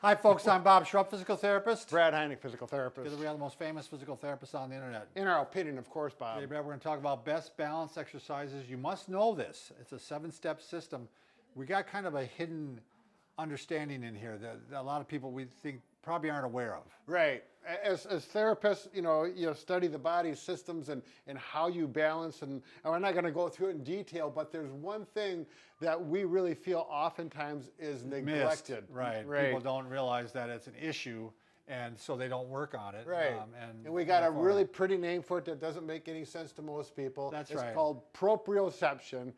Hi, folks. I'm Bob Schrupp, physical therapist. Brad Heineck, physical therapist. Because we are the most famous physical therapists on the internet. In our opinion, of course, Bob. Today, Brad, we're going to talk about best balance exercises. You must know this. It's a 7-step system. We got kind of a hidden understanding in here that a lot of people we think probably aren't aware of. Right. As therapists, you study the body's systems and how you balance, and we're not going to go through it in detail, but there's one thing that we really feel oftentimes is neglected. Right. People don't realize that it's an issue, and so they don't work on it. Right. And we got a really pretty name for it that doesn't make any sense to most people. That's right. It's called proprioception.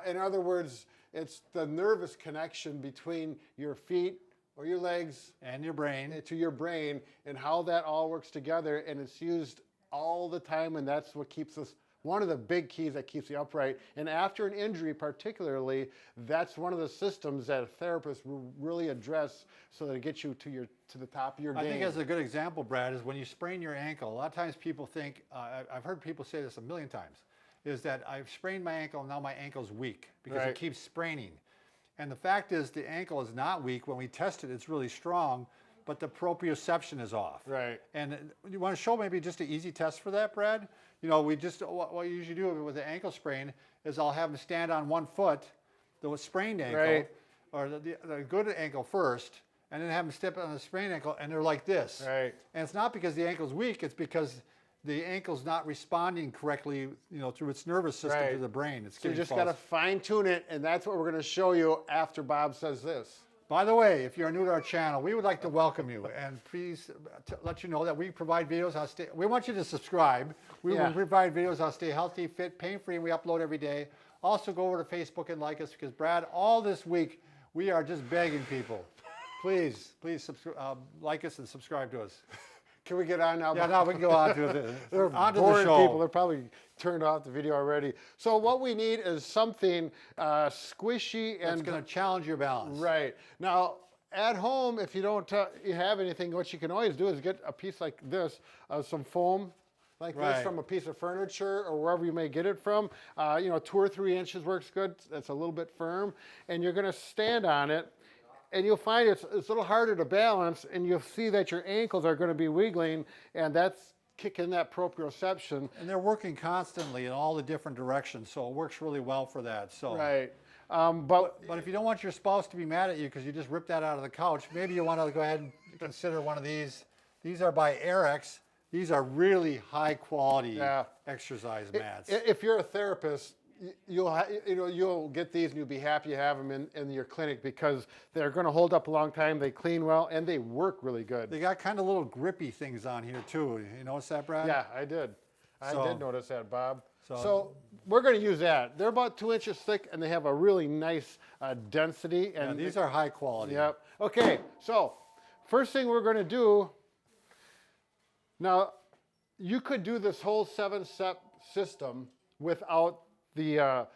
In other words, it's the nervous connection between your feet or your legs and your brain to your brain, and how that all works together, and it's used all the time, and that's what keeps us, one of the big keys that keeps you upright. And after an injury particularly, that's one of the systems that a therapist will really address so that it gets you to the top of your game. I think as a good example, Brad, is when you sprain your ankle. A lot of times people think, I've heard people say this a million times, is that I've sprained my ankle and now my ankle's weak because it keeps spraining. And the fact is the ankle is not weak. When we test it, it's really strong, but the proprioception is off. Right. And you want to show maybe just an easy test for that, Brad? What we usually do with the ankle sprain is I'll have them stand on one foot, the sprained ankle, or the good ankle first, and then have them step on the sprained ankle, and they're like this. Right. And it's not because the ankle's weak, it's because the ankle's not responding correctly, through its nervous system to the brain. So you just got to fine tune it, and that's what we're going to show you after Bob says this. By the way, if you're new to our channel, we would like to welcome you, and please let you know that we provide videos how to stay. We want you to subscribe. We will provide videos how to stay healthy, fit, pain-free, and we upload every day. Also, go over to Facebook and like us, because Brad, all this week we are just begging people, please like us and subscribe to us. Can we get on now? Yeah, now we can go on to the show. People, they're probably turned off the video already. So what we need is something squishy and it's going to challenge your balance. Right. Now, at home, if you don't you have anything, what you can always do is get a piece like this, some foam like this from a piece of furniture or wherever you may get it from. 2 or 3 inches works good. That's a little bit firm. And you're going to stand on it. And you'll find it's a little harder to balance, and you'll see that your ankles are going to be wiggling, and that's kicking that proprioception. And they're working constantly in all the different directions, so it works really well for that. So right. But if you don't want your spouse to be mad at you because you just ripped that out of the couch, maybe you want to go ahead and consider one of these. These are by Airex. These are really high quality exercise mats. If you're a therapist, you'll get these and you'll be happy you have them in your clinic, because they're going to hold up a long time, they clean well, and they work really good. They got kind of little grippy things on here too. You notice that, Brad? Yeah, I did. I did notice that, Bob. So we're going to use that. They're about 2 inches thick, and they have a really nice density. And these are high quality. Yep. Okay, so first thing we're going to do, now you could do this whole 7-step system without the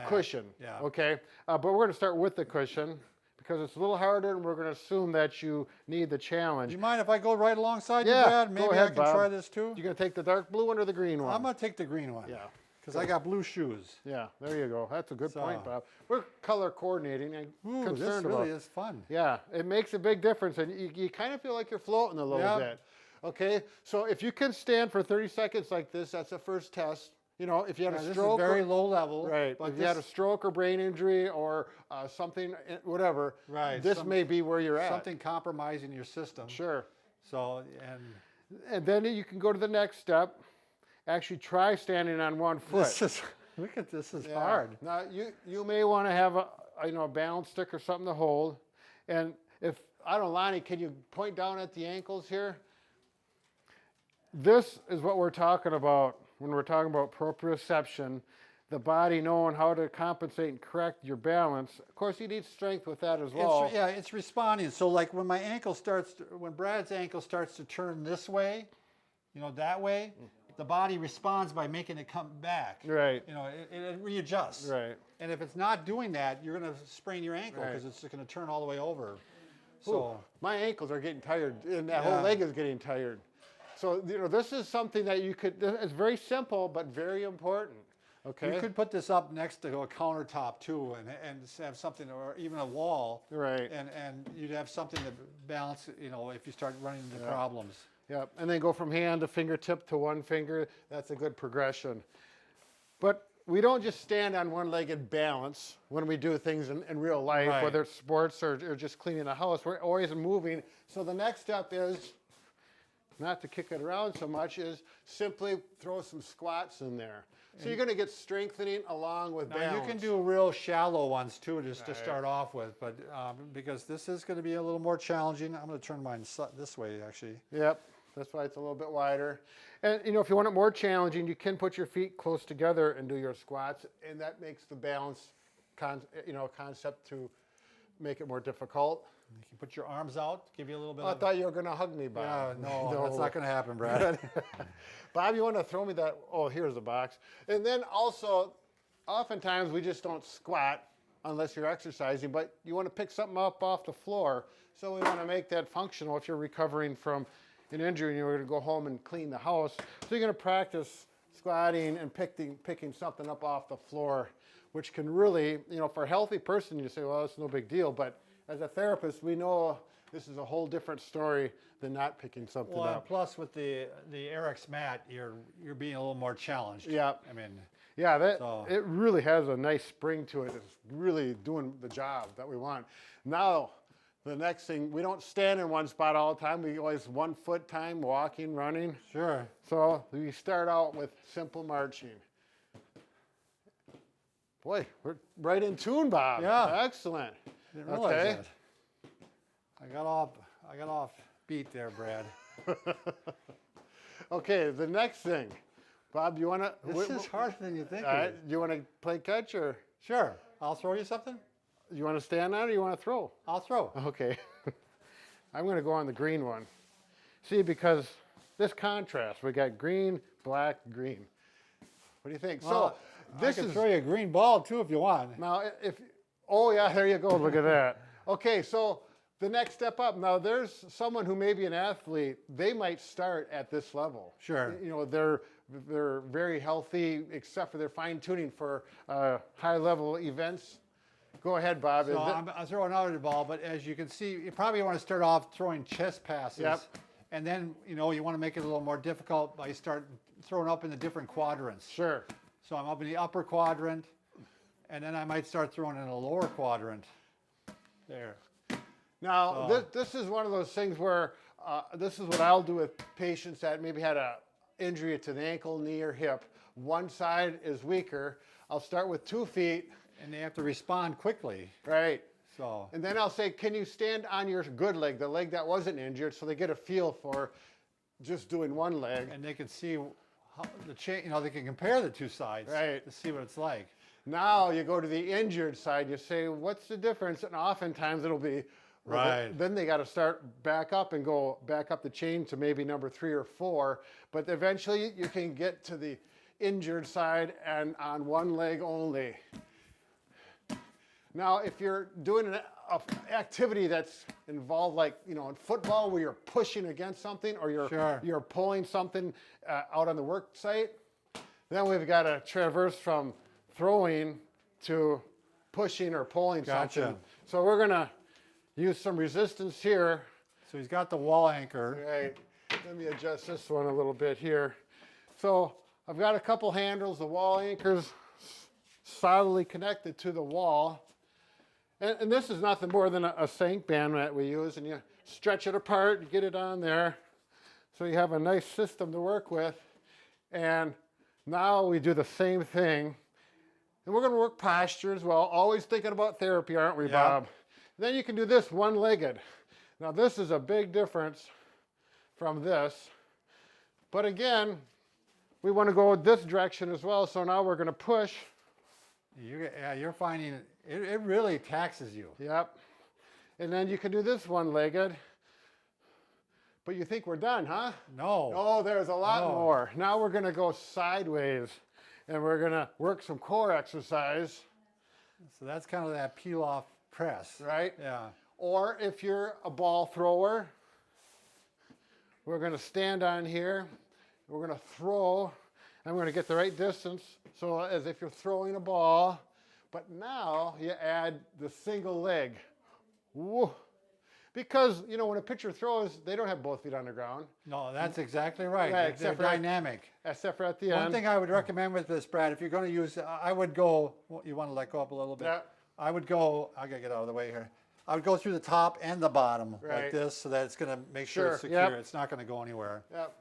cushion, okay? But we're going to start with the cushion because it's a little harder, and we're going to assume that you need the challenge. Do you mind if I go right alongside you, Brad? Maybe go ahead, I can try this too? You going to take the dark blue one or the green one? I'm going to take the green one. Yeah. Because I got blue shoes. Yeah, there you go. That's a good point, Bob. We're color coordinating and concerned this about. really is fun. Yeah, it makes a big difference, and you kind of feel like you're floating a little bit. Okay, so if you can stand for 30 seconds like this, that's the first test. If you had a stroke, this is very low level. Right. But if you had a stroke or brain injury or something, whatever, this may be where you're at. Something compromising your system. Sure. So, and then you can go to the next step. Actually, try standing on one foot. Look at this. Is hard. Now you may want to have a balance stick or something to hold. And if I don't know, Lonnie, can you point down at the ankles here? This is what we're talking about when we're talking about proprioception, the body knowing how to compensate and correct your balance. Of course, you need strength with that as well. It's responding. So like when when Brad's ankle starts to turn this way, that way, the body responds by making it come back. Right. It readjusts. Right. And if it's not doing that, you're going to sprain your ankle because it's going to turn all the way over. So my ankles are getting tired, and that whole leg is getting tired. So this is something that you could. It's very simple, but very important. Okay. You could put this up next to a countertop too, and have something, or even a wall. Right. And you'd have something to balance, if you start running into problems. Yep, and then go from hand to fingertip to one finger. That's a good progression. But we don't just stand on one-legged balance when we do things in real life, Right. whether it's sports or just cleaning the house. We're always moving. So the next step is, not to kick it around so much, is simply throw some squats in there. So you're going to get strengthening along with Now balance. you can do real shallow ones too, just to start off with, but because this is going to be a little more challenging, I'm going to turn mine this way actually. Yep, that's why it's a little bit wider. And if you want it more challenging, you can put your feet close together and do your squats, and that makes the balance concept to make it more difficult. You can put your arms out, give you a little bit I of... thought you were going to hug me, Bob. Yeah, no, that's not going to happen, Brad. Bob, you want to throw me that? Oh, here's the box. And then also, oftentimes we just don't squat unless you're exercising, but you want to pick something up off the floor. So we want to make that functional if you're recovering from an injury and you're going to go home and clean the house. So you're going to practice squatting and picking something up off the floor, which can really, for a healthy person, you say, well, it's no big deal. But as a therapist, we know this is a whole different story than not picking something Well, up. plus with the RX mat, you're being a little more challenged. Yeah. I mean, Yeah, So- it really has a nice spring to it. It's really doing the job that we want. Now, the next thing, we don't stand in one spot all the time. We always 1 foot time, walking, running. sure. So we start out with simple marching. Boy, we're right in tune, Bob. Yeah. Excellent. Didn't realize that. I got off beat there, Brad. Okay, the next thing. Bob, you want to... This is harder than you think All it right, is. you want to play catch or Sure. I'll throw you something. you want to stand on it or you want to throw? I'll throw. Okay. I'm going to go on the green one. See, because this contrast, we got green, black, green. What do you think? Well, so this I can is throw you a green ball too if you want. now oh yeah, there you go. Look at that. Okay, so the next step up. Now there's someone who may be an athlete. They might start at this level. Sure. They're very healthy, except for their fine tuning for high level events. Go ahead, Bob. So I'm throwing another ball, but as you can see, you probably want to start off throwing chest passes. Yep. And then, you want to make it a little more difficult by start throwing up in the different quadrants. Sure. So I'm up in the upper quadrant, and then I might start throwing in the lower quadrant. There. Now, this is one of those things where this is what I'll do with patients that maybe had a injury to the ankle, knee, or hip. One side is weaker. I'll start with 2 feet. And they have to respond quickly. Right. So And then I'll say, can you stand on your good leg, the leg that wasn't injured, so they get a feel for just doing one leg. and they can see how the change. They can compare the two sides. Right. To see what it's like. Now you go to the injured side, you say, what's the difference? And oftentimes it'll be, well, Right. then they got to start back up and go back up the chain to maybe number 3 or 4. But eventually you can get to the injured side and on one leg only. Now, if you're doing an activity that's involved, like in football, where you're pushing against something or you're pulling something out on the work site, then we've got to traverse from throwing to pushing or pulling something. So we're gonna use some resistance here. So he's got the wall anchor. Right. Let me adjust this one a little bit here. So I've got a couple handles. The wall anchor's solidly connected to the wall. And this is nothing more than a sink band that we use, and you stretch it apart, you get it on there, so you have a nice system to work with. And now we do the same thing, and we're going to work posture as well. Always thinking about therapy, aren't we, Bob? Then you can do this one-legged. Now this is a big difference from this, but again, we want to go this direction as well. So now we're going to push. You're finding it really taxes you. Yep. And then you can do this one-legged. But you think we're done, huh? No. Oh, there's a lot No. more. Now we're going to go sideways, and we're going to work some core exercise, So that's kind of that peel-off press. right? Yeah. Or if you're a ball thrower, we're going to stand on here. We're going to throw. I'm going to get the right distance, so as if you're throwing a ball. But now you add the single leg. Whoa. Because, you know, when a pitcher throws, they don't have both feet on the ground. No, that's exactly right. Right, They're dynamic. Except for at the One end. thing I would recommend with this, Brad, if you're going to use, I would go, you want to let go up a little bit? Yeah. I would go, I got to get out of the way here. I would go through the top and the bottom Right. like this so that it's going to make sure it's secure. Yep. It's not going to go anywhere. Yep.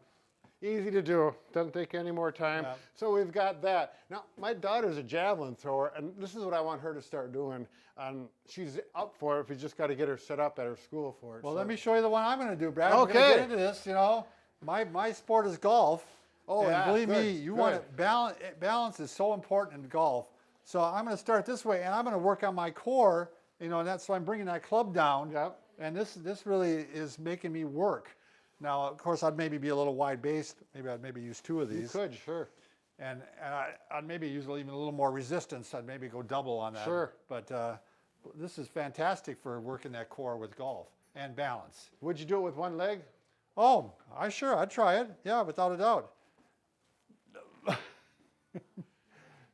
Easy to do. Doesn't take any more time. Yep. So we've got that. Now, my daughter's a javelin thrower, and this is what I want her to start doing. She's up for it. If you just got to get her set up at her school for it. Well, so. let me show you the one I'm going to do, Brad. We're going to Okay. get into this, you know. My sport is golf. Oh, and yeah, believe me, good, you good. want to balance is so important in golf. So I'm going to start this way, and I'm going to work on my core, you know, and that's why I'm bringing that club down. Yep. And this really is making me work. Now, of course, I'd maybe be a little wide based. Maybe I'd use 2 of these. You could, sure. And I'd maybe use even a little more resistance. I'd maybe go double on that. Sure. But this is fantastic for working that core with golf and balance. Would you do it with one leg? Oh, I'd try it. Yeah, without a doubt.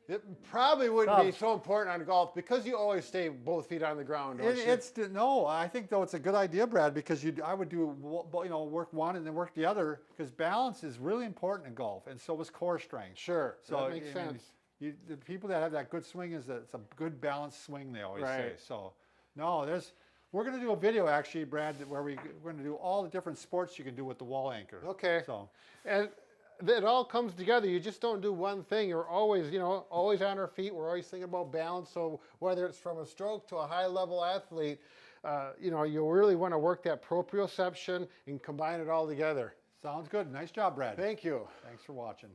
It probably wouldn't be Tough. so important on golf because you always stay both feet on the ground. Don't you? No. I think though it's a good idea, Brad, because I would do work one and then work the other because balance is really important in golf, and so is core strength. Sure. So that makes I mean, sense. the people that have that good swing it's a good balanced swing. They always say. Right. So no, we're going to do a video actually, Brad, where we're going to do all the different sports you can do with the wall anchor. Okay. So. And it all comes together. You just don't do one thing. You're always, always on our feet. We're always thinking about balance. So whether it's from a stroke to a high-level athlete, you really want to work that proprioception and combine it all together. Sounds good. Nice job, Brad. Thank you. Thanks for watching.